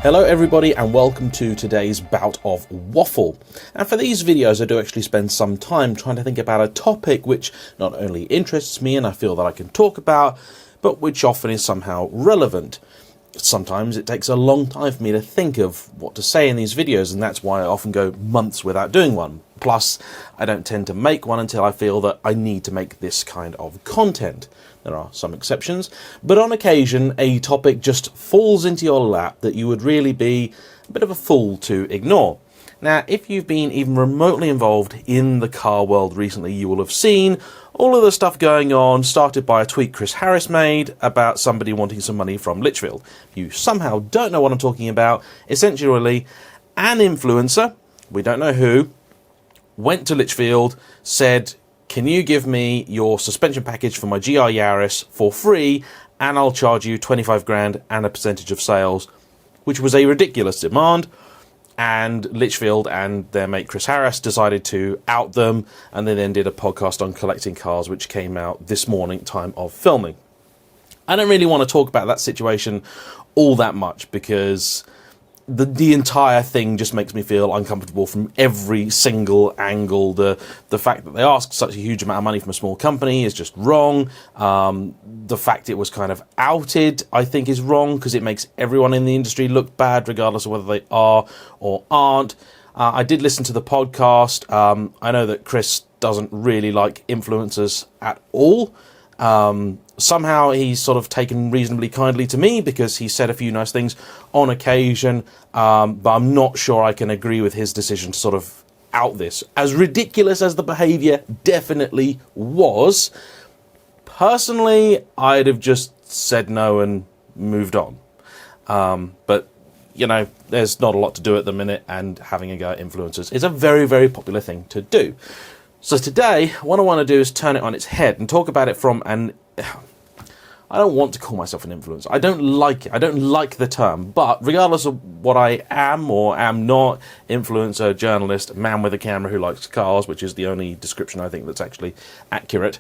Hello everybody and welcome to today's bout of waffle. And for these videos I do actually spend some time trying to think about a topic which not only interests me and I feel that I can talk about, but which often is somehow relevant. Sometimes it takes a long time for me to think of what to say in these videos, and that's why I often go months without doing one. Plus, I don't tend to make one until I feel that I need to make this kind of content. There are some exceptions, but on occasion a topic just falls into your lap that you would really be a bit of a fool to ignore. Now, if you've been even remotely involved in the car world recently, you will have seen all of the stuff going on, started by a tweet Chris Harris made about somebody wanting some money from Litchfield. If you somehow don't know what I'm talking about, essentially an influencer, we don't know who, went to Litchfield, said, "Can you give me your suspension package for my GR Yaris for free, and I'll charge you 25 grand and a percentage of sales," which was a ridiculous demand. And Litchfield and their mate Chris Harris decided to out them, and they then did a podcast on collecting cars, which came out this morning, time of filming. I don't really want to talk about that situation all that much because the entire thing just makes me feel uncomfortable from every single angle. The fact that they asked such a huge amount of money from a small company is just wrong. The fact it was kind of outed, I think, is wrong because it makes everyone in the industry look bad, regardless of whether they are or aren't. I did listen to the podcast. I know that Chris doesn't really like influencers at all. Somehow he's sort of taken reasonably kindly to me because he said a few nice things on occasion, but I'm not sure I can agree with his decision to sort of out this. As ridiculous as the behaviour definitely was, personally, I'd have just said no and moved on. But, you know, there's not a lot to do at the minute, and having a go at influencers is a very, very popular thing to do. So today, what I want to do is turn it on its head and talk about it from an... I don't want to call myself an influencer. I don't like it. I don't like the term. But regardless of what I am or am not, influencer, journalist, man with a camera who likes cars, which is the only description I think that's actually accurate,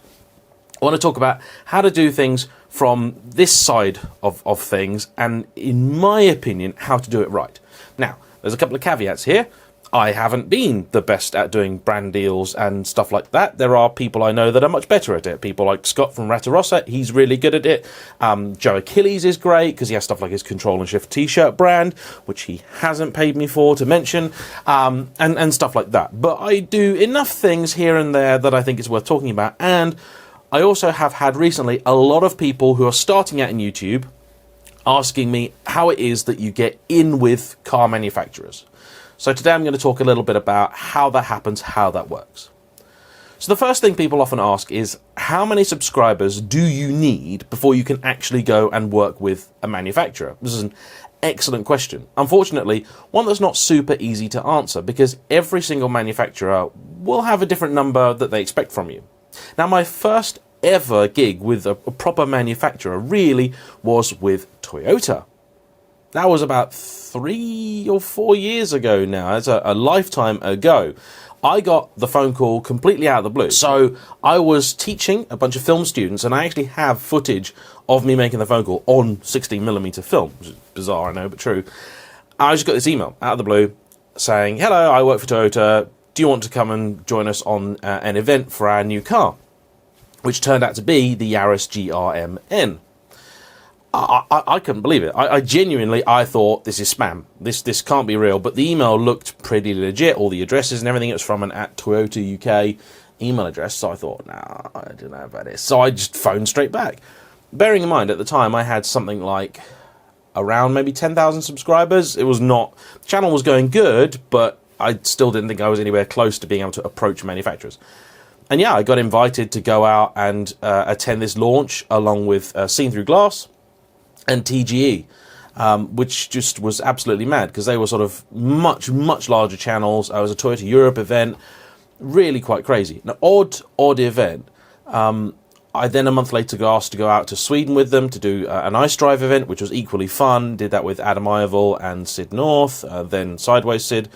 I want to talk about how to do things from this side of things, and in my opinion, how to do it right. Now, there's a couple of caveats here. I haven't been the best at doing brand deals and stuff like that. There are people I know that are much better at it. People like Scott from Ratarossa, he's really good at it. Joe Achilles is great because he has stuff like his Control and Shift t-shirt brand, which he hasn't paid me for to mention, and stuff like that. But I do enough things here and there that I think it's worth talking about. And I also have had recently a lot of people who are starting out in YouTube asking me how it is that you get in with car manufacturers. So today I'm going to talk a little bit about how that happens, how that works. So the first thing people often ask is, how many subscribers do you need before you can actually go and work with a manufacturer? This is an excellent question. Unfortunately, one that's not super easy to answer because every single manufacturer will have a different number that they expect from you. Now, my first ever gig with a proper manufacturer really was with Toyota. That was about 3 or 4 years ago now. That's a lifetime ago. I got the phone call completely out of the blue. So I was teaching a bunch of film students, and I actually have footage of me making the phone call on 16mm film, which is bizarre, I know, but true. I just got this email out of the blue saying, "Hello, I work for Toyota. Do you want to come and join us on an event for our new car?" Which turned out to be the Yaris GRMN. I couldn't believe it. I genuinely thought this is spam. This can't be real. But the email looked pretty legit. All the addresses and everything. It was from an @Toyota UK email address. So I thought, nah, I don't know about this. So I just phoned straight back. Bearing in mind, at the time, I had something like around maybe 10,000 subscribers. It was not... The channel was going good, but I still didn't think I was anywhere close to being able to approach manufacturers. And yeah, I got invited to go out and attend this launch along with Seen Through Glass and TGE, which just was absolutely mad because they were sort of much larger channels. I was a Toyota Europe event, really quite crazy. An odd event. I then a month later got asked to go out to Sweden with them to do an ice drive event, which was equally fun. Did that with Adam Ivell and Sid North, then Sideways Sid.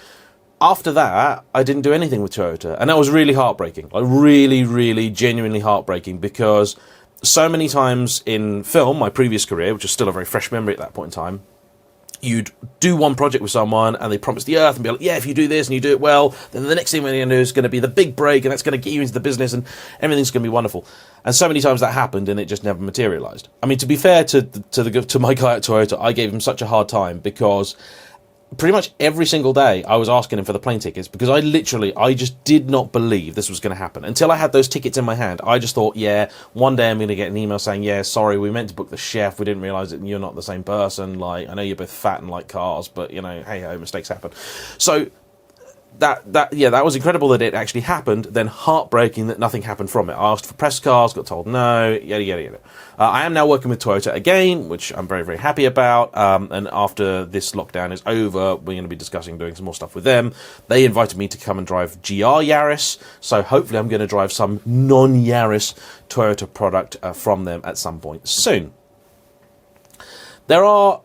after that, I didn't do anything with Toyota, and that was really heartbreaking. Like really, really, genuinely heartbreaking, because so many times in film, my previous career, which is still a very fresh memory at that point in time, you'd do one project with someone and they promise the earth and be like, yeah, if you do this and you do it well, then the next thing we're going to do is going to be the big break, and that's going to get you into the business and everything's going to be wonderful. And so many times that happened and it just never materialized. I mean, to be fair to my guy at Toyota, I gave him such a hard time, because pretty much every single day I was asking him for the plane tickets, because I just did not believe this was going to happen until I had those tickets in my hand. I just thought, yeah, one day I'm going to get an email saying, yeah, sorry, we meant to book the chef, we didn't realize that you're not the same person, like, I know you're both fat and like cars, but you know, hey ho, mistakes happen. So that was incredible that it actually happened, then heartbreaking that nothing happened from it. I asked for press cars, got told no, yada yada yada. I am now working with Toyota again, which I'm very, very happy about, and after this lockdown is over, we're going to be discussing doing some more stuff with them. They invited me to come and drive GR Yaris, so hopefully I'm going to drive some non-Yaris Toyota product from them at some point soon. There are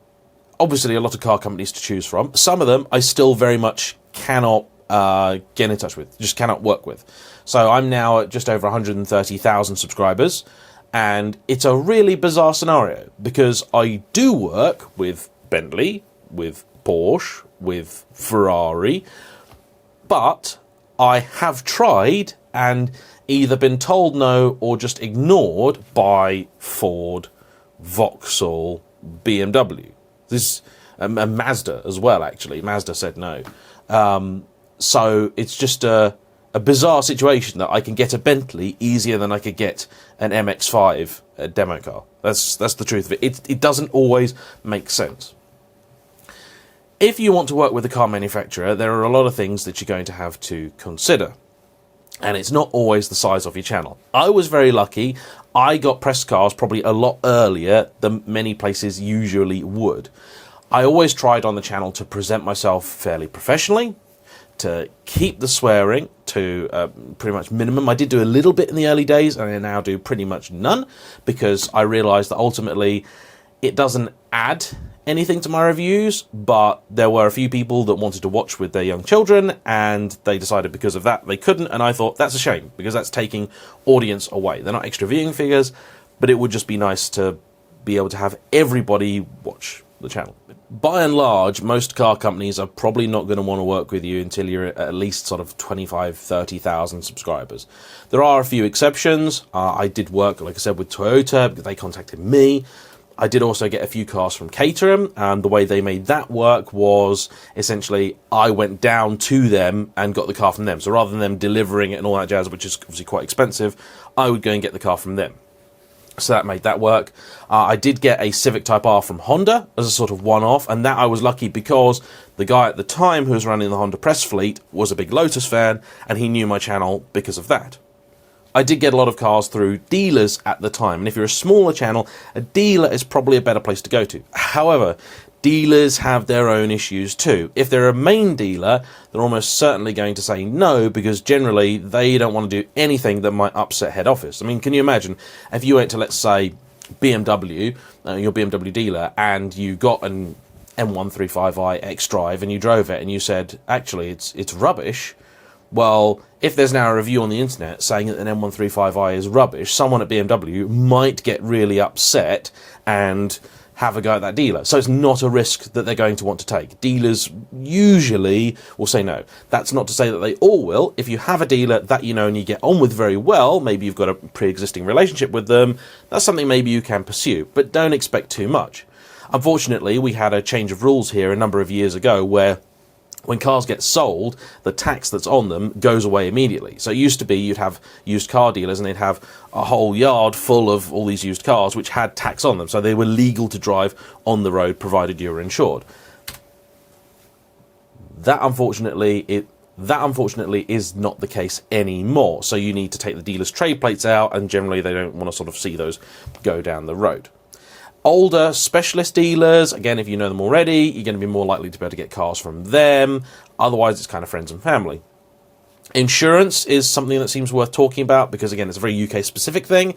obviously a lot of car companies to choose from. Some of them I still very much cannot get in touch with, just cannot work with. So I'm now at just over 130,000 subscribers, and it's a really bizarre scenario, because I do work with Bentley, with Porsche, with Ferrari, but I have tried and either been told no or just ignored by Ford, Vauxhall, BMW. This and Mazda as well, actually. Mazda said no. So it's just a bizarre situation that I can get a Bentley easier than I could get an MX-5 demo car. That's the truth of it. It doesn't always make sense. If you want to work with a car manufacturer, there are a lot of things that you're going to have to consider. And it's not always the size of your channel. I was very lucky. I got press cars probably a lot earlier than many places usually would. I always tried on the channel to present myself fairly professionally, to keep the swearing to pretty much minimum. I did do a little bit in the early days, and I now do pretty much none, because I realised that ultimately it doesn't add anything to my reviews, but there were a few people that wanted to watch with their young children, and they decided because of that they couldn't, and I thought that's a shame, because that's taking audience away. They're not extra viewing figures, but it would just be nice to be able to have everybody watch the channel. By and large, most car companies are probably not going to want to work with you until you're at least sort of 25, 30,000 subscribers. There are a few exceptions. I did work, like I said, with Toyota, because they contacted me. I did also get a few cars from Caterham, and the way they made that work was essentially I went down to them and got the car from them. So rather than them delivering it and all that jazz, which is obviously quite expensive, I would go and get the car from them. So that made that work. I did get a Civic Type R from Honda as a sort of one-off, and that I was lucky because the guy at the time who was running the Honda press fleet was a big Lotus fan, and he knew my channel because of that. I did get a lot of cars through dealers at the time, and if you're a smaller channel, a dealer is probably a better place to go to. However, dealers have their own issues too. If they're a main dealer, they're almost certainly going to say no, because generally they don't want to do anything that might upset head office. I mean, can you imagine if you went to, let's say, BMW, your BMW dealer, and you got an M135i X-Drive and you drove it and you said, actually, it's rubbish. Well, if there's now a review on the internet saying that an M135i is rubbish, someone at BMW might get really upset and have a go at that dealer. So it's not a risk that they're going to want to take. Dealers usually will say no. That's not to say that they all will. If you have a dealer that you know and you get on with very well, maybe you've got a pre-existing relationship with them, that's something maybe you can pursue, but don't expect too much. Unfortunately, we had a change of rules here a number of years ago where when cars get sold, the tax that's on them goes away immediately. So it used to be you'd have used car dealers and they'd have a whole yard full of all these used cars which had tax on them. So they were legal to drive on the road provided you were insured. That unfortunately is not the case anymore. So you need to take the dealer's trade plates out, and generally they don't want to sort of see those go down the road. Older specialist dealers, again, if you know them already, you're going to be more likely to be able to get cars from them. Otherwise, it's kind of friends and family. Insurance is something that seems worth talking about because, again, it's a very UK-specific thing.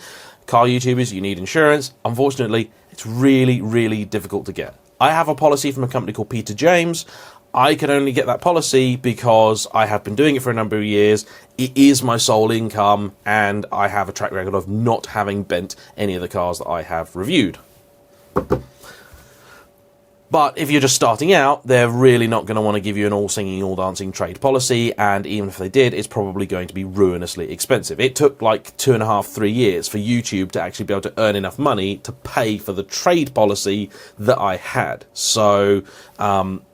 Car YouTubers, you need insurance. Unfortunately, it's really, really difficult to get. I have a policy from a company called Peter James. I can only get that policy because I have been doing it for a number of years. It is my sole income, and I have a track record of not having bent any of the cars that I have reviewed. But if you're just starting out, they're really not going to want to give you an all-singing, all-dancing trade policy, and even if they did, it's probably going to be ruinously expensive. It took like 2.5, 3 years for YouTube to actually be able to earn enough money to pay for the trade policy that I had. So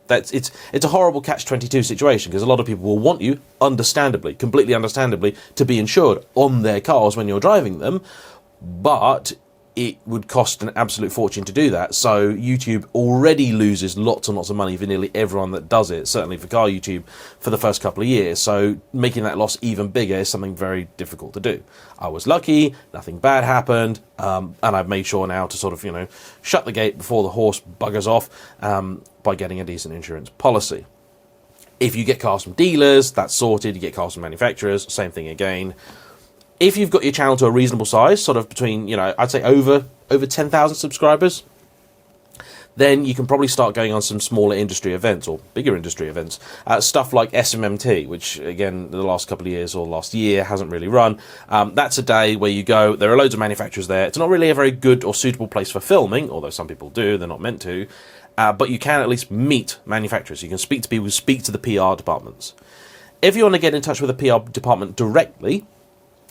it's a horrible catch-22 situation, because a lot of people will want you, understandably, completely understandably, to be insured on their cars when you're driving them, but it would cost an absolute fortune to do that. So YouTube already loses lots and lots of money for nearly everyone that does it, certainly for car YouTube, for the first couple of years. So making that loss even bigger is something very difficult to do. I was lucky, nothing bad happened, and I've made sure now to sort of, shut the gate before the horse buggers off by getting a decent insurance policy. If you get cars from dealers, that's sorted. You get cars from manufacturers, same thing again. If you've got your channel to a reasonable size, sort of between, I'd say over 10,000 subscribers, then you can probably start going on some smaller industry events or bigger industry events. Stuff like SMMT, which, again, the last couple of years or last year hasn't really run. That's a day where you go, there are loads of manufacturers there. It's not really a very good or suitable place for filming, although some people do, they're not meant to. But you can at least meet manufacturers. You can speak to people, speak to the PR departments. If you want to get in touch with the PR department directly,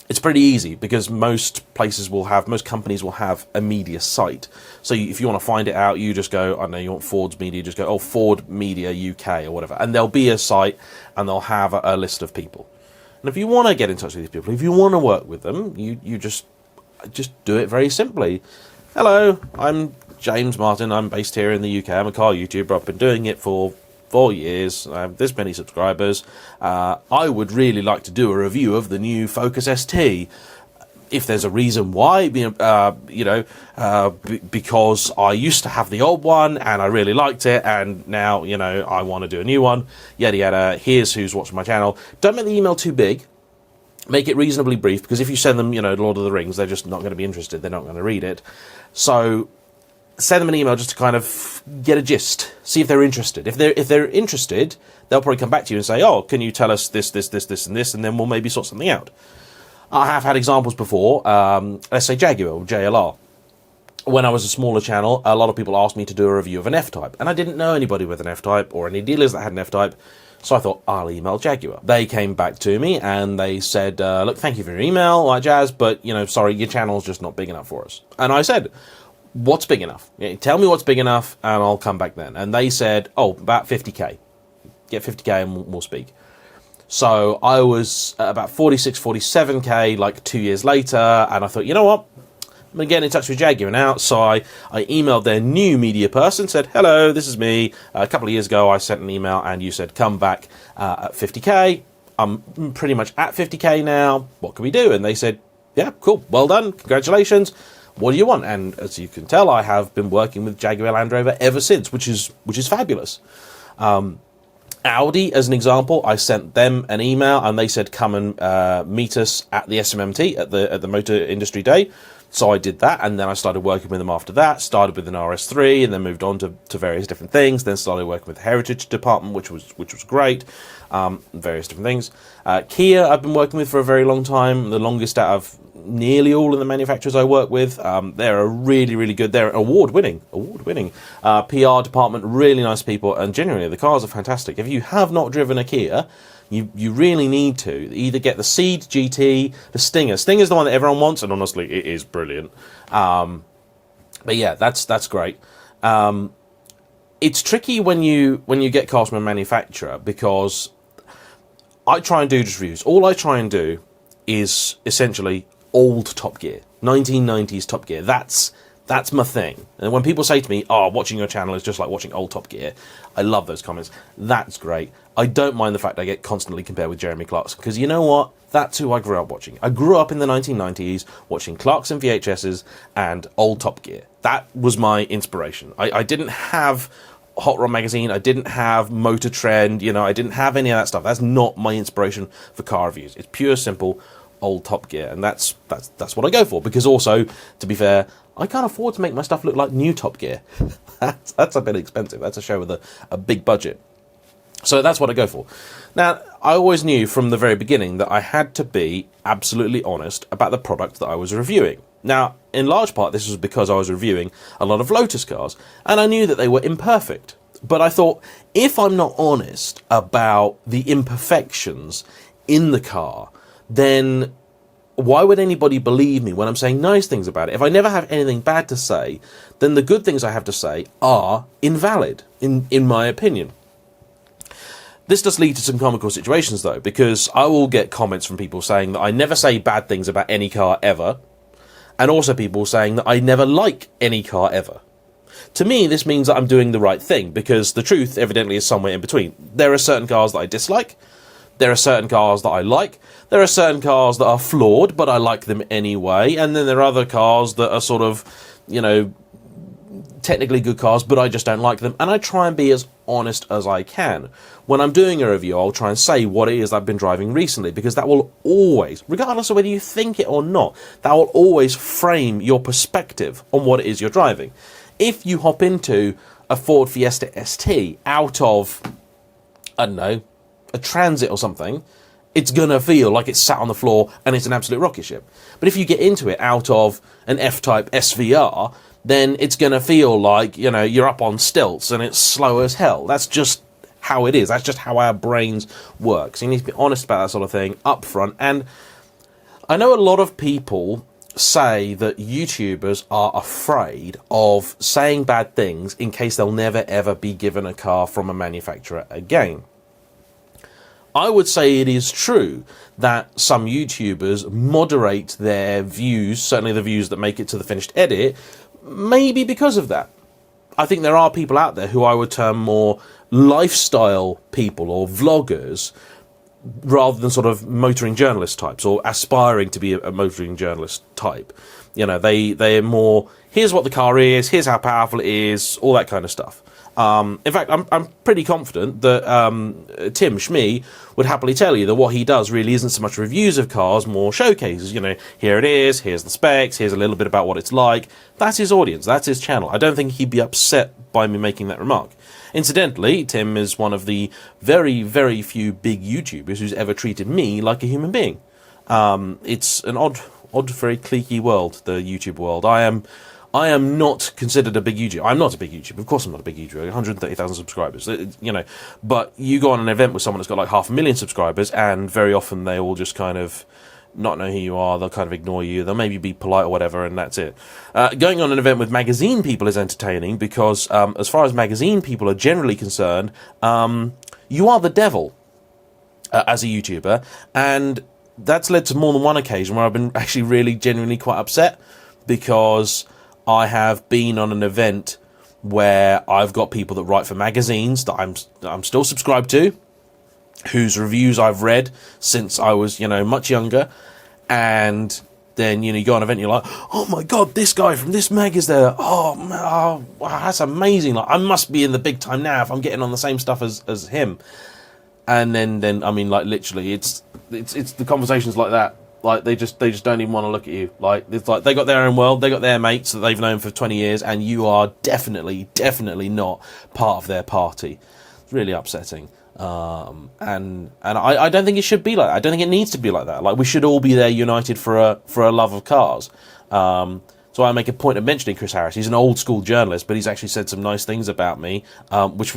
it's pretty easy, because most companies will have a media site. So if you want to find it out, you just go, I don't know, you want Ford's media, just go, Ford Media UK or whatever. And there'll be a site, and they'll have a list of people. And if you want to get in touch with these people, if you want to work with them, you just do it very simply. Hello, I'm James Martin. I'm based here in the UK. I'm a car YouTuber. I've been doing it for 4 years. I have this many subscribers. I would really like to do a review of the new Focus ST. If there's a reason why, because I used to have the old one and I really liked it, and now, I want to do a new one, yada yada, here's who's watching my channel. Don't make the email too big. Make it reasonably brief, because if you send them, Lord of the Rings, they're just not going to be interested. They're not going to read it. So send them an email just to kind of get a gist, see if they're interested. If they're interested, they'll probably come back to you and say, can you tell us this, and this, and then we'll maybe sort something out. I have had examples before, let's say Jaguar or JLR. When I was a smaller channel, a lot of people asked me to do a review of an F-Type, and I didn't know anybody with an F-Type or any dealers that had an F-Type, so I thought, I'll email Jaguar. They came back to me and they said, look, thank you for your email, all that jazz, but, sorry, your channel's just not big enough for us. And I said, what's big enough? Tell me what's big enough, and I'll come back then. And they said, about 50k. Get 50k and we'll speak. So I was at about 46, 47k, like 2 years later, and I thought, you know what? I'm going to get in touch with Jaguar now. So I emailed their new media person, said, hello, this is me. A couple of years ago, I sent an email, and you said, come back at 50k. I'm pretty much at 50k now. What can we do? And they said, yeah, cool. Well done. Congratulations. What do you want? And as you can tell, I have been working with Jaguar Land Rover ever since, which is fabulous. Audi, as an example, I sent them an email and they said, come and meet us at the SMMT, at the Motor Industry Day. So I did that, and then I started working with them after that, started with an RS3 and then moved on to various different things, then started working with the Heritage Department, which was great, various different things. Kia, I've been working with for a very long time, the longest out of nearly all of the manufacturers I work with. They're really, really good. They're award-winning PR department, really nice people, and genuinely, the cars are fantastic. If you have not driven a Kia, you really need to either get the Ceed GT, the Stinger. Stinger's the one that everyone wants, and honestly, it is brilliant. But yeah, that's great. It's tricky when you get cars from a manufacturer, because I try and do just reviews. All I try and do is essentially old Top Gear, 1990s Top Gear. That's my thing. And when people say to me, watching your channel is just like watching old Top Gear, I love those comments. That's great. I don't mind the fact I get constantly compared with Jeremy Clarkson, because you know what? That's who I grew up watching. I grew up in the 1990s watching Clarkson VHSs and old Top Gear. That was my inspiration. I didn't have Hot Rod Magazine. I didn't have Motor Trend. I didn't have any of that stuff. That's not my inspiration for car reviews. It's pure, simple old Top Gear, and that's what I go for, because also, to be fair, I can't afford to make my stuff look like new Top Gear. That's a bit expensive. That's a show with a big budget. So that's what I go for. Now, I always knew from the very beginning that I had to be absolutely honest about the product that I was reviewing. Now, in large part, this was because I was reviewing a lot of Lotus cars, and I knew that they were imperfect. But I thought, if I'm not honest about the imperfections in the car, then why would anybody believe me when I'm saying nice things about it? If I never have anything bad to say, then the good things I have to say are invalid, in my opinion. This does lead to some comical situations, though, because I will get comments from people saying that I never say bad things about any car ever, and also people saying that I never like any car ever. To me, this means that I'm doing the right thing, because the truth evidently is somewhere in between. There are certain cars that I dislike, there are certain cars that I like, there are certain cars that are flawed, but I like them anyway, and then there are other cars that are sort of, you know, technically good cars, but I just don't like them, and I try and be as honest as I can. When I'm doing a review, I'll try and say what it is I've been driving recently, because that will always, regardless of whether you think it or not, that will always frame your perspective on what it is you're driving. If you hop into a Ford Fiesta ST out of, I don't know, a Transit or something, it's going to feel like it's sat on the floor and it's an absolute rocket ship. But if you get into it out of an F-Type SVR, then it's going to feel like, you know, you're up on stilts and it's slow as hell. That's just how it is. That's just how our brains work. So you need to be honest about that sort of thing up front. And I know a lot of people say that YouTubers are afraid of saying bad things in case they'll never ever be given a car from a manufacturer again. I would say it is true that some YouTubers moderate their views, certainly the views that make it to the finished edit, maybe because of that. I think there are people out there who I would term more lifestyle people or vloggers, rather than sort of motoring journalist types or aspiring to be a motoring journalist type. You know, they're more, here's what the car is, here's how powerful it is, all that kind of stuff. In fact, I'm pretty confident that Tim Schmee would happily tell you that what he does really isn't so much reviews of cars, more showcases. You know, here it is, here's the specs, here's a little bit about what it's like. That's his audience, that's his channel. I don't think he'd be upset by me making that remark. Incidentally, Tim is one of the very, very few big YouTubers who's ever treated me like a human being. It's an odd, very cliquey world, the YouTube world. I am not considered a big YouTuber. I'm not a big YouTuber. Of course I'm not a big YouTuber. 130,000 subscribers. You know, but you go on an event with someone that's got like 500,000 subscribers, and very often they all just kind of not know who you are. They'll kind of ignore you. They'll maybe be polite or whatever, and that's it. Going on an event with magazine people is entertaining because, as far as magazine people are generally concerned, you are the devil as a YouTuber, and that's led to more than one occasion where I've been actually really genuinely quite upset because I have been on an event where I've got people that write for magazines that I'm still subscribed to, whose reviews I've read since I was, you know, much younger, and then, you know, you go on an event and you're like, oh my god, this guy from this mag is there, wow, that's amazing, like, I must be in the big time now if I'm getting on the same stuff as him. And then I mean, like, literally, it's the conversations like that. Like, they just don't even want to look at you. Like, it's like they got their own world, they got their mates that they've known for 20 years, and you are definitely not part of their party. It's really upsetting. And I don't think it should be like that. I don't think it needs to be like that. Like, we should all be there united for a love of cars. So I make a point of mentioning Chris Harris. He's an old school journalist, but he's actually said some nice things about me, which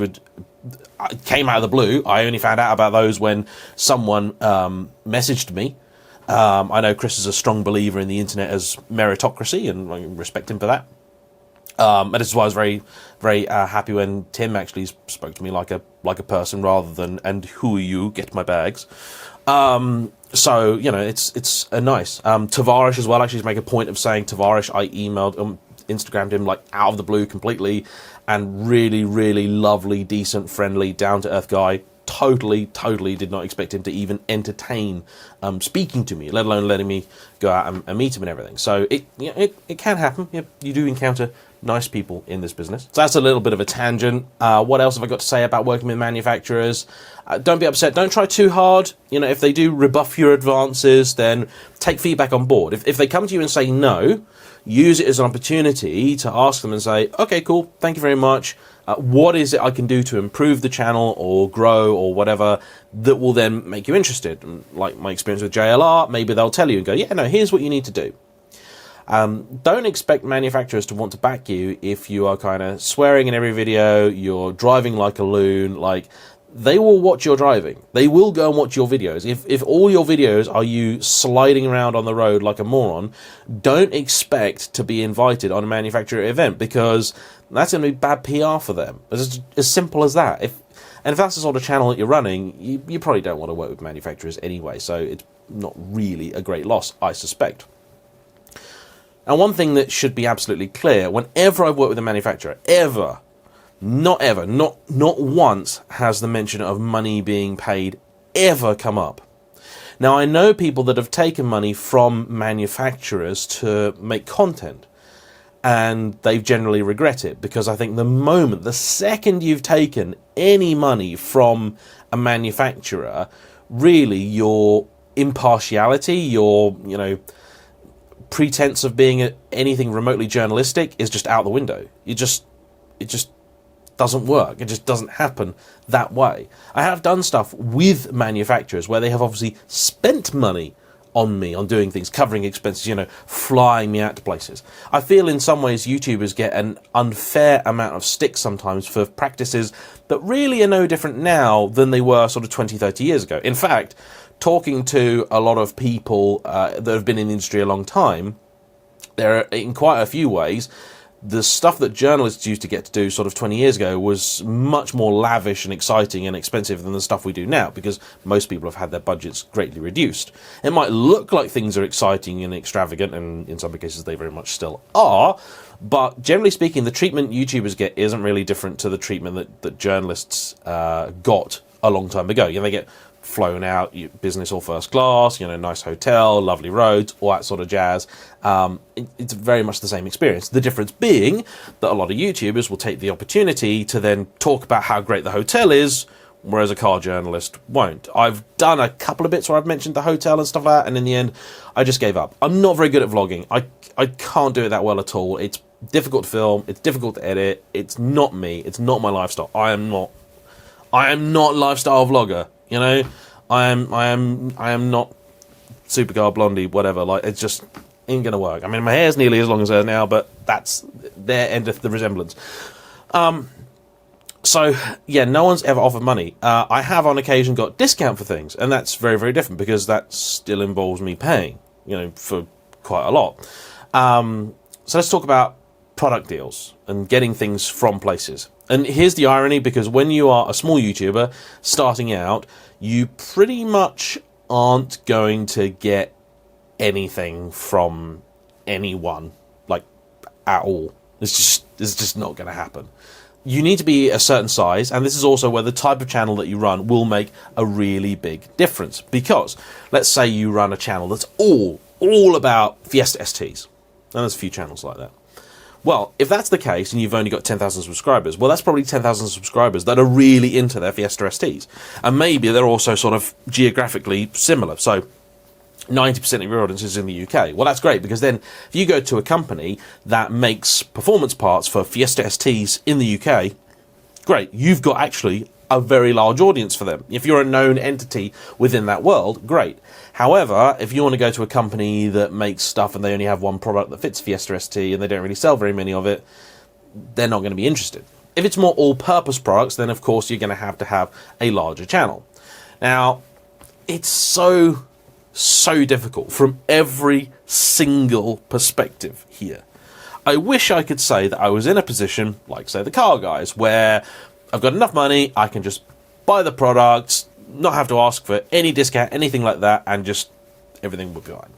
came out of the blue. I only found out about those when someone messaged me. I know Chris is a strong believer in the internet as meritocracy, and I respect him for that. And this is why I was very, very happy when Tim actually spoke to me like a person rather than, and who are you, get my bags. So, you know, it's a nice. Tavarish as well, actually, to make a point of saying Tavarish, I emailed Instagrammed him, like, out of the blue completely, and really, really lovely, decent, friendly, down-to-earth guy. Totally did not expect him to even entertain speaking to me, let alone letting me go out and meet him and everything. So it can happen. You do encounter nice people in this business. So that's a little bit of a tangent. What else have I got to say about working with manufacturers? Don't be upset. Don't try too hard. You know, if they do rebuff your advances, then take feedback on board. If they come to you and say no, use it as an opportunity to ask them and say, okay, cool, thank you very much. What is it I can do to improve the channel or grow or whatever that will then make you interested? And like my experience with JLR, maybe they'll tell you and go, yeah, no, here's what you need to do. Don't expect manufacturers to want to back you if you are kind of swearing in every video, you're driving like a loon. Like, they will watch your driving. They will go and watch your videos. If all your videos are you sliding around on the road like a moron, don't expect to be invited on a manufacturer event, because that's going to be bad PR for them. It's as simple as that. If that's the sort of channel that you're running, you probably don't want to work with manufacturers anyway, so it's not really a great loss, I suspect. And one thing that should be absolutely clear, whenever I've worked with a manufacturer, not once has the mention of money being paid ever come up. Now, I know people that have taken money from manufacturers to make content, and they've generally regret it, because I think the second you've taken any money from a manufacturer, really your impartiality, your, pretense of being anything remotely journalistic is just out the window. It just doesn't work. It just doesn't happen that way. I have done stuff with manufacturers where they have obviously spent money on me, on doing things, covering expenses, flying me out to places. I feel in some ways YouTubers get an unfair amount of stick sometimes for practices that really are no different now than they were sort of 20, 30 years ago. In fact, talking to a lot of people that have been in the industry a long time, there are, in quite a few ways, the stuff that journalists used to get to do sort of 20 years ago was much more lavish and exciting and expensive than the stuff we do now, because most people have had their budgets greatly reduced. It might look like things are exciting and extravagant, and in some cases they very much still are, but generally speaking, the treatment YouTubers get isn't really different to the treatment that journalists got a long time ago. They get flown out, business or first class, nice hotel, lovely roads, all that sort of jazz. It's very much the same experience. The difference being that a lot of YouTubers will take the opportunity to then talk about how great the hotel is, whereas a car journalist won't. I've done a couple of bits where I've mentioned the hotel and stuff like that, and in the end, I just gave up. I'm not very good at vlogging. I can't do it that well at all. It's difficult to film. It's difficult to edit. It's not me. It's not my lifestyle. I am not lifestyle vlogger. I am not Supercar Blondie, whatever. Like, it just ain't gonna work. I mean, my hair's nearly as long as hers now, but there endeth the resemblance. So yeah, no one's ever offered money. I have on occasion got discount for things, and that's very, very different, because that still involves me paying, for quite a lot. So let's talk about product deals and getting things from places. And here's the irony, because when you are a small YouTuber starting out, you pretty much aren't going to get anything from anyone, like, at all. It's just not going to happen. You need to be a certain size, and this is also where the type of channel that you run will make a really big difference. Because let's say you run a channel that's all about Fiesta STs, and there's a few channels like that. Well, if that's the case, and you've only got 10,000 subscribers, well, that's probably 10,000 subscribers that are really into their Fiesta STs. And maybe they're also sort of geographically similar. So 90% of your audience is in the UK. Well, that's great, because then if you go to a company that makes performance parts for Fiesta STs in the UK, great, you've got actually a very large audience for them. If you're a known entity within that world, great. However, if you want to go to a company that makes stuff and they only have one product that fits Fiesta ST and they don't really sell very many of it, they're not going to be interested. If it's more all-purpose products, then of course you're going to have a larger channel. Now, it's so difficult from every single perspective here. I wish I could say that I was in a position, like, say, the car guys, where I've got enough money, I can just buy the products, not have to ask for any discount, anything like that, and just everything would be fine.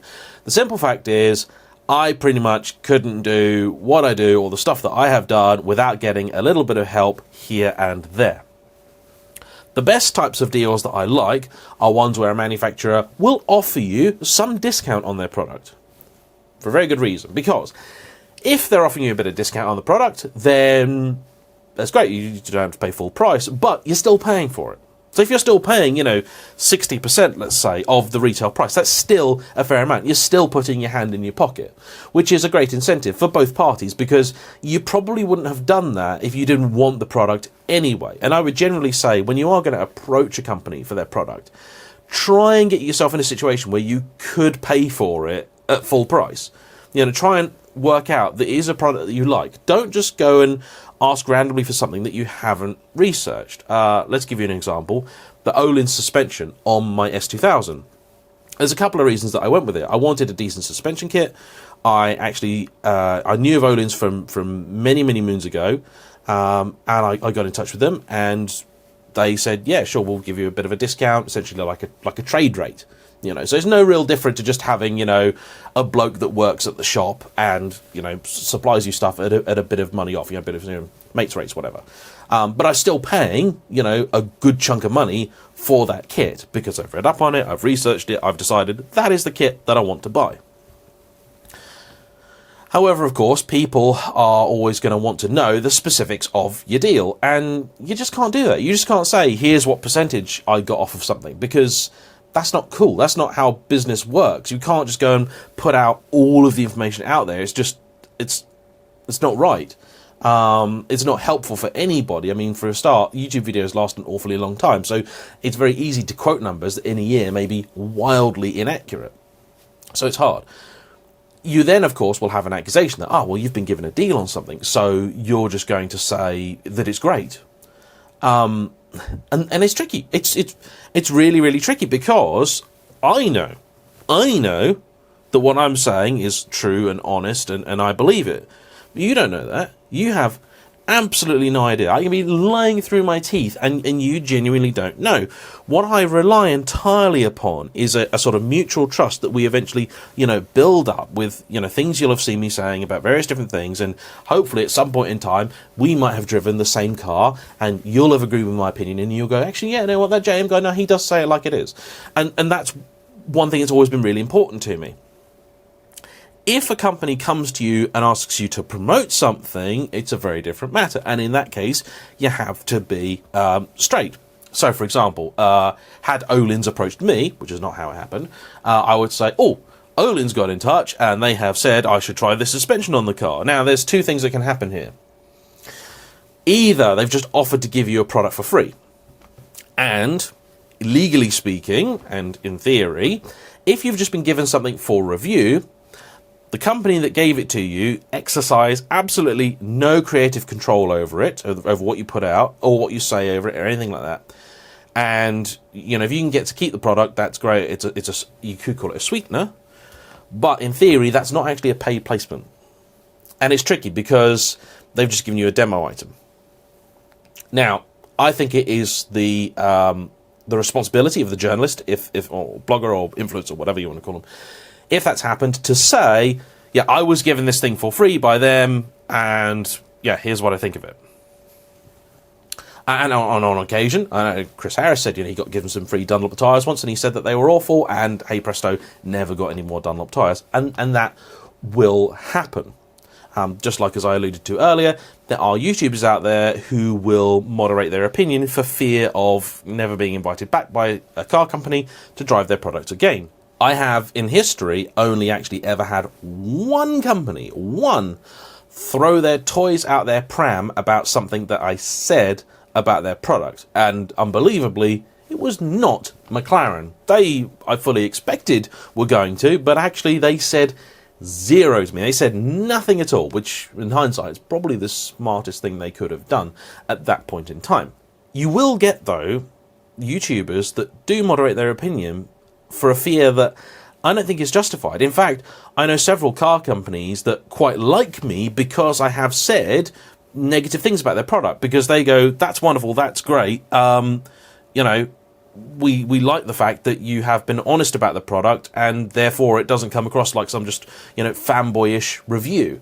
The simple fact is, I pretty much couldn't do what I do, or the stuff that I have done, without getting a little bit of help here and there. The best types of deals that I like are ones where a manufacturer will offer you some discount on their product. For a very good reason. Because if they're offering you a bit of discount on the product, then that's great. You don't have to pay full price, but you're still paying for it. So if you're still paying, 60%, let's say, of the retail price, that's still a fair amount. You're still putting your hand in your pocket, which is a great incentive for both parties, because you probably wouldn't have done that if you didn't want the product anyway. And I would generally say, when you are going to approach a company for their product, try and get yourself in a situation where you could pay for it at full price. Try and work out that it is a product that you like. Don't just go and ask randomly for something that you haven't researched. Let's give you an example. The Öhlins suspension on my S2000. There's a couple of reasons that I went with it. I wanted a decent suspension kit. I knew of Öhlins from many, many moons ago, and I got in touch with them, and they said, yeah, sure, we'll give you a bit of a discount, essentially like a trade rate. So it's no real different to just having, a bloke that works at the shop and, supplies you stuff at a bit of money off, a bit of, mates rates, whatever. But I'm still paying, a good chunk of money for that kit, because I've read up on it, I've researched it, I've decided that is the kit that I want to buy. However, of course, people are always going to want to know the specifics of your deal, and you just can't do that. You just can't say, here's what percentage I got off of something, because that's not cool. That's not how business works. You can't just go and put out all of the information out there. It's not right. It's not helpful for anybody. I mean, for a start, YouTube videos last an awfully long time, so it's very easy to quote numbers that in a year may be wildly inaccurate. So it's hard. You then, of course, will have an accusation that, well, you've been given a deal on something, so you're just going to say that it's great. And it's tricky. It's really, really tricky, because I know that what I'm saying is true and honest, and I believe it. But you don't know that. You have absolutely no idea. I can be lying through my teeth, and you genuinely don't know. What I rely entirely upon is a sort of mutual trust that we eventually, build up with, things you'll have seen me saying about various different things, and hopefully at some point in time, we might have driven the same car, and you'll have agreed with my opinion, and you'll go, actually, yeah, no, what, that JayEmm guy, no, he does say it like it is. And that's one thing that's always been really important to me. If a company comes to you and asks you to promote something, it's a very different matter. And in that case, you have to be straight. So, for example, had Öhlins approached me, which is not how it happened, I would say, Öhlins got in touch and they have said I should try this suspension on the car. Now, there's two things that can happen here. Either they've just offered to give you a product for free. And, legally speaking, and in theory, if you've just been given something for review, the company that gave it to you exercise absolutely no creative control over it, over what you put out, or what you say over it, or anything like that. And, if you can get to keep the product, that's great. You could call it a sweetener. But in theory, that's not actually a paid placement. And it's tricky, because they've just given you a demo item. Now, I think it is the responsibility of the journalist, or blogger or influencer, whatever you want to call them, if that's happened, to say, yeah, I was given this thing for free by them, and yeah, here's what I think of it. And on occasion, I know Chris Harris said, he got given some free Dunlop tyres once, and he said that they were awful, and hey presto, never got any more Dunlop tyres. And that will happen. Just like as I alluded to earlier, there are YouTubers out there who will moderate their opinion for fear of never being invited back by a car company to drive their product again. I have, in history, only actually ever had one company, throw their toys out their pram about something that I said about their product. And unbelievably, it was not McLaren. I fully expected were going to, but actually they said zero to me. They said nothing at all, which in hindsight is probably the smartest thing they could have done at that point in time. You will get, though, YouTubers that do moderate their opinion for a fear that I don't think is justified. In fact, I know several car companies that quite like me because I have said negative things about their product, because they go, that's wonderful, that's great, we like the fact that you have been honest about the product, and therefore it doesn't come across like some just, fanboyish review.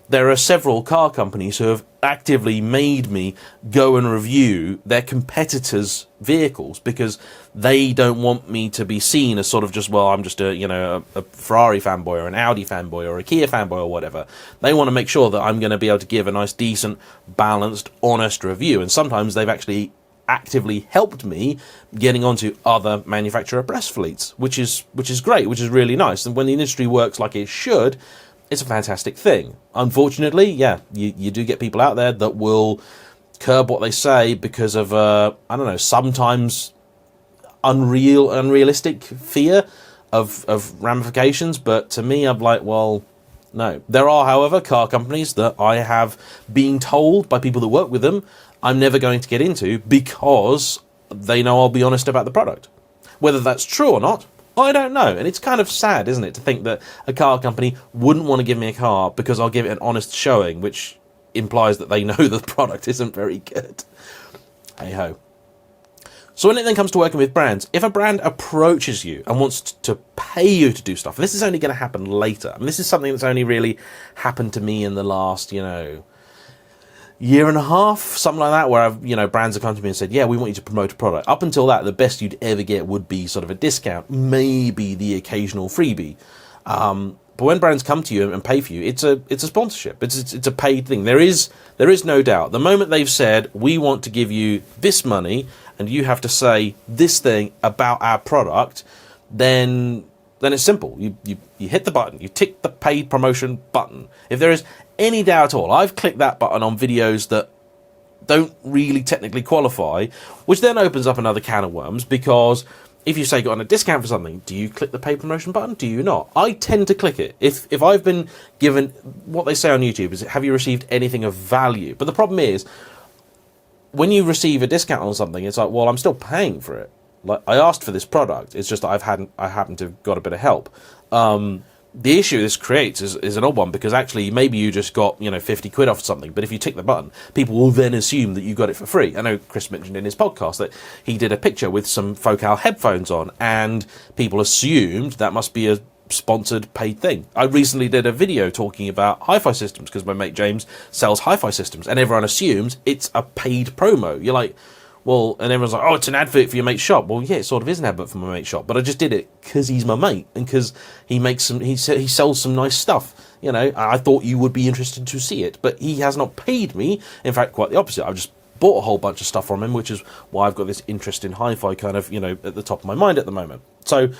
There are several car companies who have actively made me go and review their competitors' vehicles because they don't want me to be seen as sort of just, well, I'm just a Ferrari fanboy or an Audi fanboy or a Kia fanboy or whatever. They want to make sure that I'm going to be able to give a nice, decent, balanced, honest review. And sometimes they've actually actively helped me getting onto other manufacturer press fleets, which is great, which is really nice. And when the industry works like it should, it's a fantastic thing. Unfortunately, yeah, you do get people out there that will curb what they say because of, I don't know, sometimes unrealistic fear of ramifications. But to me, I'm like, well, no. There are, however, car companies that I have been told by people that work with them I'm never going to get into because they know I'll be honest about the product. Whether that's true or not, I don't know. And it's kind of sad, isn't it, to think that a car company wouldn't want to give me a car because I'll give it an honest showing, which implies that they know the product isn't very good. Hey-ho. So when it then comes to working with brands, if a brand approaches you and wants to pay you to do stuff, this is only going to happen later. And this is something that's only really happened to me in the last, year and a half, something like that, where brands have come to me and said, yeah, we want you to promote a product. Up until that, the best you'd ever get would be sort of a discount, maybe the occasional freebie. But when brands come to you and pay for you, it's a sponsorship. It's a paid thing. There is no doubt. The moment they've said, we want to give you this money and you have to say this thing about our product, then it's simple. You hit the button, you tick the paid promotion button. If there is any doubt at all, I've clicked that button on videos that don't really technically qualify, which then opens up another can of worms, because if you say got on a discount for something, do you click the paid promotion button? Do you not? I tend to click it. If I've been given, what they say on YouTube is, have you received anything of value? But the problem is, when you receive a discount on something, it's like, well, I'm still paying for it. Like, I asked for this product. It's just that I happen to have got a bit of help. The issue this creates is an odd one, because actually maybe you just got 50 quid off something, but if you tick the button, people will then assume that you got it for free. I know Chris mentioned in his podcast that he did a picture with some Focal headphones on, and people assumed that must be a sponsored paid thing. I recently did a video talking about hi-fi systems because my mate James sells hi-fi systems, and everyone assumes it's a paid promo. You're like, well, and everyone's like, oh, it's an advert for your mate's shop. Well, yeah, it sort of is an advert for my mate's shop, but I just did it because he's my mate and because he sells some nice stuff. I thought you would be interested to see it, but he has not paid me. In fact, quite the opposite. I've just bought a whole bunch of stuff from him, which is why I've got this interest in hi-fi kind of, at the top of my mind at the moment. So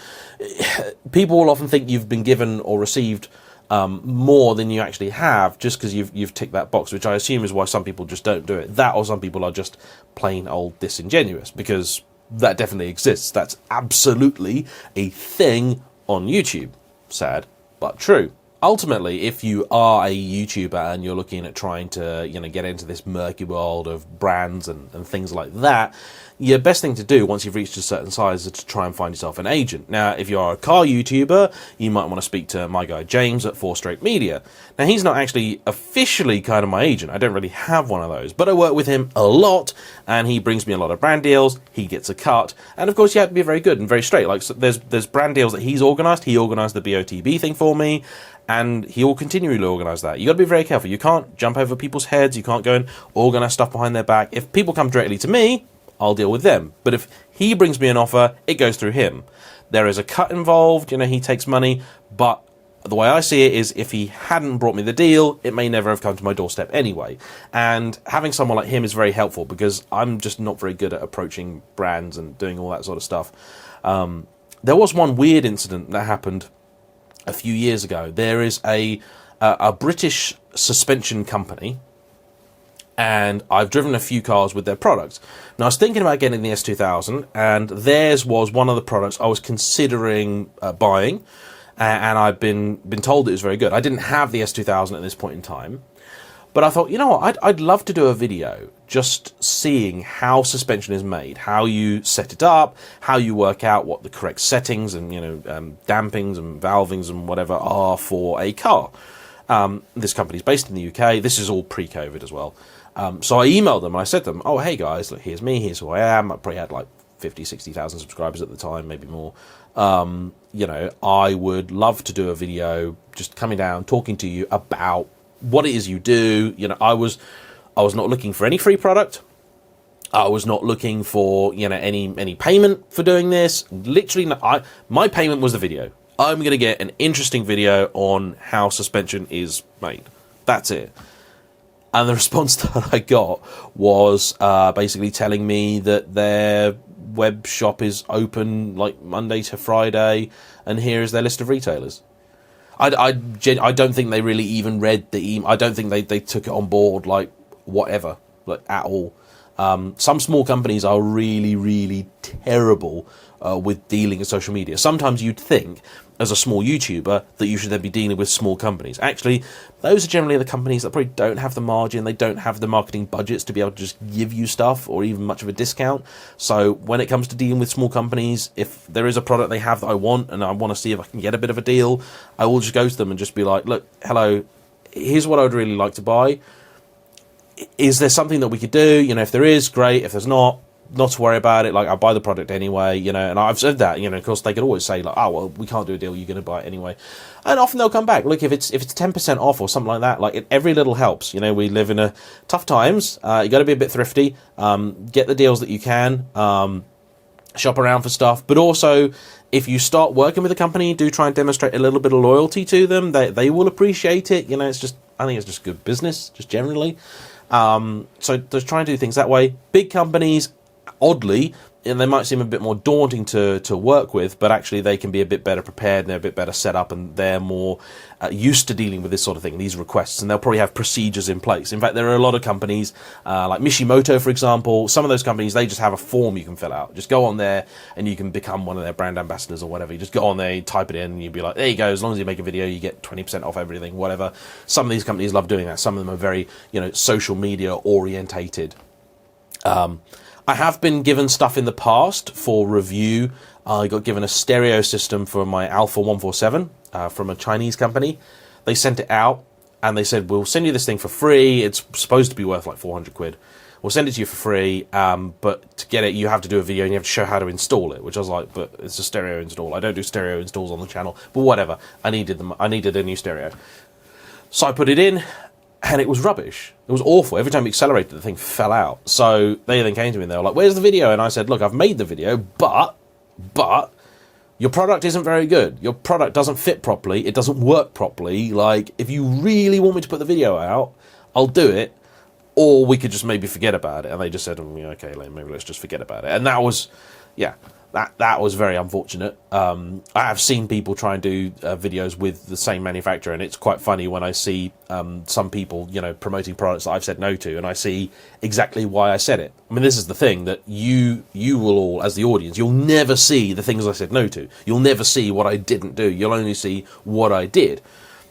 people will often think you've been given or received more than you actually have just because you've ticked that box, which I assume is why some people just don't do it. That, or some people are just plain old disingenuous, because that definitely exists. That's absolutely a thing on YouTube. Sad, but true. Ultimately, if you are a YouTuber and you're looking at trying to, get into this murky world of brands and things like that, your best thing to do once you've reached a certain size is to try and find yourself an agent. Now, if you are a car YouTuber, you might want to speak to my guy James at 4 Straight Media. Now, he's not actually officially kind of my agent. I don't really have one of those, but I work with him a lot, and he brings me a lot of brand deals. He gets a cut, and of course, you have to be very good and very straight. Like, so there's brand deals that he's organised. He organised the BOTB thing for me, and he will continually organise that. You got to be very careful. You can't jump over people's heads. You can't go and organise stuff behind their back. If people come directly to me, I'll deal with them. But if he brings me an offer, it goes through him. There is a cut involved, he takes money, but the way I see it is, if he hadn't brought me the deal, it may never have come to my doorstep anyway. And having someone like him is very helpful, because I'm just not very good at approaching brands and doing all that sort of stuff. There was one weird incident that happened a few years ago. There is a British suspension company, and I've driven a few cars with their products. Now, I was thinking about getting the S2000, and theirs was one of the products I was considering buying, and I've been told it was very good. I didn't have the S2000 at this point in time, but I thought, what, I'd love to do a video just seeing how suspension is made, how you set it up, how you work out what the correct settings and, dampings and valvings and whatever are for a car. This company's based in the UK. This is all pre-COVID as well. So I emailed them and I said to them, oh, hey guys, look, here's me, here's who I am. I probably had like 50, 60,000 subscribers at the time, maybe more. I would love to do a video just coming down, talking to you about what it is you do. I was not looking for any free product. I was not looking for, any payment for doing this. Literally, my payment was the video. I'm going to get an interesting video on how suspension is made. That's it. And the response that I got was basically telling me that their web shop is open like Monday to Friday, and here is their list of retailers. I don't think they really even read the email. I don't think they took it on board, like, whatever, like, at all. Some small companies are really, really terrible with dealing with social media. Sometimes you'd think, as a small YouTuber, that you should then be dealing with small companies. Actually, those are generally the companies that probably don't have the margin, they don't have the marketing budgets to be able to just give you stuff or even much of a discount. So when it comes to dealing with small companies, if there is a product they have that I want and I want to see if I can get a bit of a deal, I will just go to them and just be like, look, hello, here's what I would really like to buy. Is there something that we could do? You know, if there is, great. If there's not to worry about it. Like, I'll buy the product anyway, you know, and I've said that, you know, of course they could always say like, oh, well, we can't do a deal, you're going to buy it anyway. And often they'll come back. Look, if it's 10% off or something like that, like, every little helps. You know, we live in tough times. You got to be a bit thrifty, get the deals that you can, shop around for stuff, but also if you start working with a company, do try and demonstrate a little bit of loyalty to them. They will appreciate it. You know, I think it's just good business, just generally. So just try and do things that way. Big companies, oddly, and they might seem a bit more daunting to work with, but actually they can be a bit better prepared, and they're a bit better set up, and they're more used to dealing with this sort of thing, these requests, and they'll probably have procedures in place. In fact, there are a lot of companies, like Mishimoto, for example. Some of those companies, they just have a form you can fill out. Just go on there, and you can become one of their brand ambassadors or whatever. You just go on there, you type it in, and you'd be like, there you go, as long as you make a video, you get 20% off everything, whatever. Some of these companies love doing that. Some of them are very, you know, social media orientated. I have been given stuff in the past for review. I got given a stereo system for my Alpha 147 from a Chinese company. They sent it out and they said, we'll send you this thing for free. It's supposed to be worth like 400 quid. We'll send it to you for free, but to get it, you have to do a video and you have to show how to install it, which I was like, but it's a stereo install. I don't do stereo installs on the channel, but whatever. I needed a new stereo. So I put it in, and it was rubbish. It was awful. Every time you accelerated, the thing fell out. So they then came to me and they were like, where's the video? And I said, look, I've made the video, but your product isn't very good. Your product doesn't fit properly. It doesn't work properly. Like, if you really want me to put the video out, I'll do it. Or we could just maybe forget about it. And they just said, yeah, okay, maybe let's just forget about it. And that was, yeah, that was very unfortunate. I have seen people try and do videos with the same manufacturer, and it's quite funny when I see some people, you know, promoting products that I've said no to, and I see exactly why I said it. I mean, this is the thing, that you will all, as the audience, you'll never see the things I said no to. You'll never see what I didn't do. You'll only see what I did.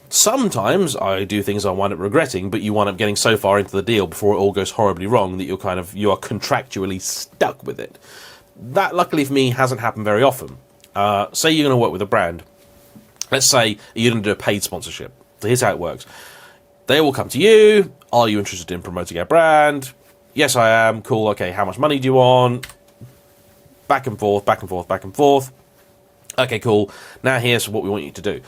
Sometimes I do things I wind up regretting, but you wind up getting so far into the deal before it all goes horribly wrong that you are contractually stuck with it. That, luckily for me, hasn't happened very often. Say you're going to work with a brand. Let's say you're going to do a paid sponsorship. So here's how it works. They will come to you. Are you interested in promoting our brand? Yes, I am. Cool. Okay, how much money do you want? Back and forth, back and forth, back and forth. Okay, cool. Now here's what we want you to do.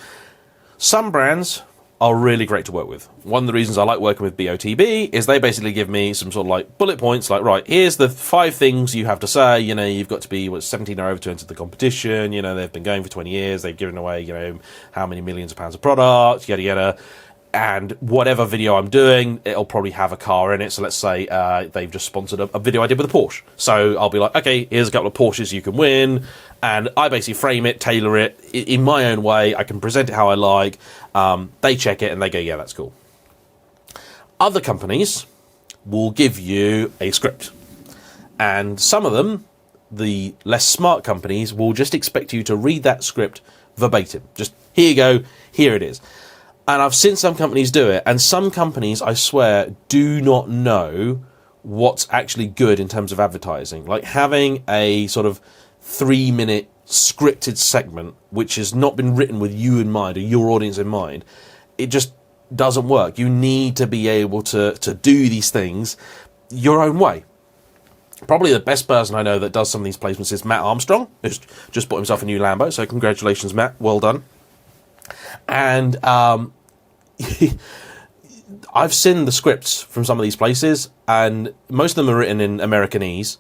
Some brands are really great to work with. One of the reasons I like working with BOTB is they basically give me some sort of like bullet points, like, right, here's the 5 things you have to say. You know, you've got to be 17 or over to enter the competition. You know, they've been going for 20 years. They've given away, you know, how many millions of pounds of product, yada, yada. And whatever video I'm doing, it'll probably have a car in it. So let's say they've just sponsored a video I did with a Porsche. So I'll be like, okay, here's a couple of Porsches you can win. And I basically frame it, tailor it in my own way. I can present it how I like. They check it and they go, yeah, that's cool. Other companies will give you a script. And some of them, the less smart companies, will just expect you to read that script verbatim. Just, here you go, here it is. And I've seen some companies do it, and some companies, I swear, do not know what's actually good in terms of advertising. Like having a sort of 3-minute scripted segment, which has not been written with you in mind, or your audience in mind, it just doesn't work. You need to be able to do these things your own way. Probably the best person I know that does some of these placements is Matt Armstrong, who's just bought himself a new Lambo, so congratulations, Matt, well done. And I've seen the scripts from some of these places, and most of them are written in Americanese.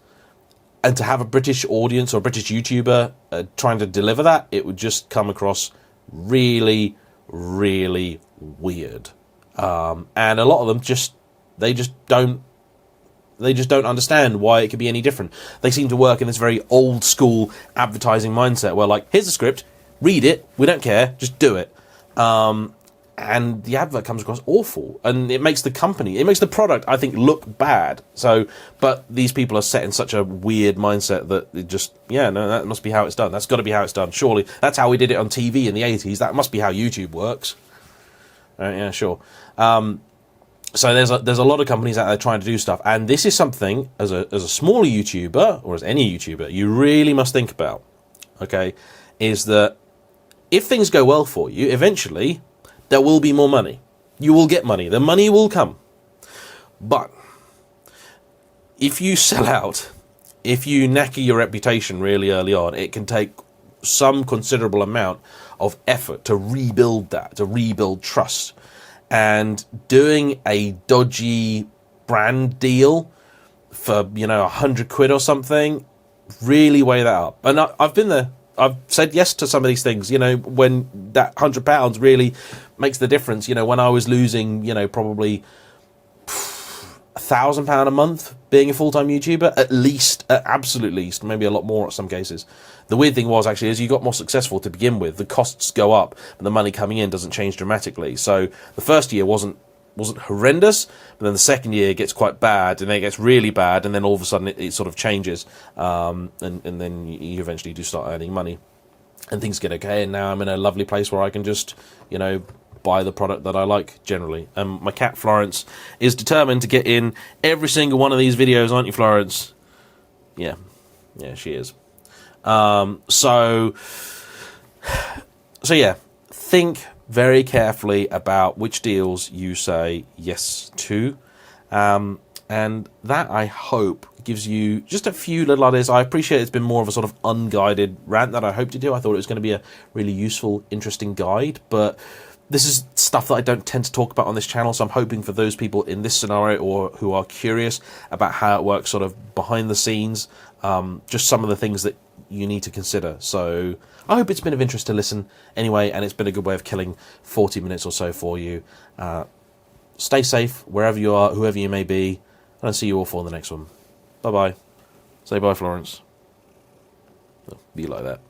And to have a British audience or a British YouTuber trying to deliver that, it would just come across really, really weird. And a lot of them They just don't understand why it could be any different. They seem to work in this very old school advertising mindset where, like, here's the script, read it, we don't care, just do it. And the advert comes across awful, and it makes the product, I think, look bad. So, but these people are set in such a weird mindset that it just, that must be how it's done. That's got to be how it's done. Surely that's how we did it on TV in the 80s. That must be how YouTube works. Yeah, sure. So there's a lot of companies out there trying to do stuff, and this is something as a smaller YouTuber, or as any YouTuber, you really must think about. Okay, is that if things go well for you, eventually there will be more money. You will get money. The money will come. But if you sell out, if you knacker your reputation really early on, it can take some considerable amount of effort to rebuild that, to rebuild trust. And doing a dodgy brand deal for, £100 or something, really weigh that up. And I've been there. I've said yes to some of these things, when that £100 really makes the difference. When I was losing, probably £1,000 a month being a full-time YouTuber, at least, at absolute least, maybe a lot more in some cases. The weird thing was, actually, as you got more successful to begin with, the costs go up, and the money coming in doesn't change dramatically. So the first year wasn't horrendous, but then the second year gets quite bad, and then it gets really bad, and then all of a sudden it sort of changes, and then you eventually do start earning money, and things get okay, and now I'm in a lovely place where I can just, buy the product that I like, generally. My cat, Florence, is determined to get in every single one of these videos, aren't you, Florence? Yeah, she is. So yeah, think very carefully about which deals you say yes to, and that, I hope, gives you just a few little ideas. I appreciate it's been more of a sort of unguided rant that I hope to do. I thought it was going to be a really useful, interesting guide, but this is stuff that I don't tend to talk about on this channel, so I'm hoping for those people in this scenario or who are curious about how it works sort of behind the scenes, just some of the things that you need to consider. So I hope it's been of interest to listen anyway, and it's been a good way of killing 40 minutes or so for you. Stay safe wherever you are, whoever you may be, and I'll see you all for the next one. Bye-bye. Say bye, Florence. Be like that.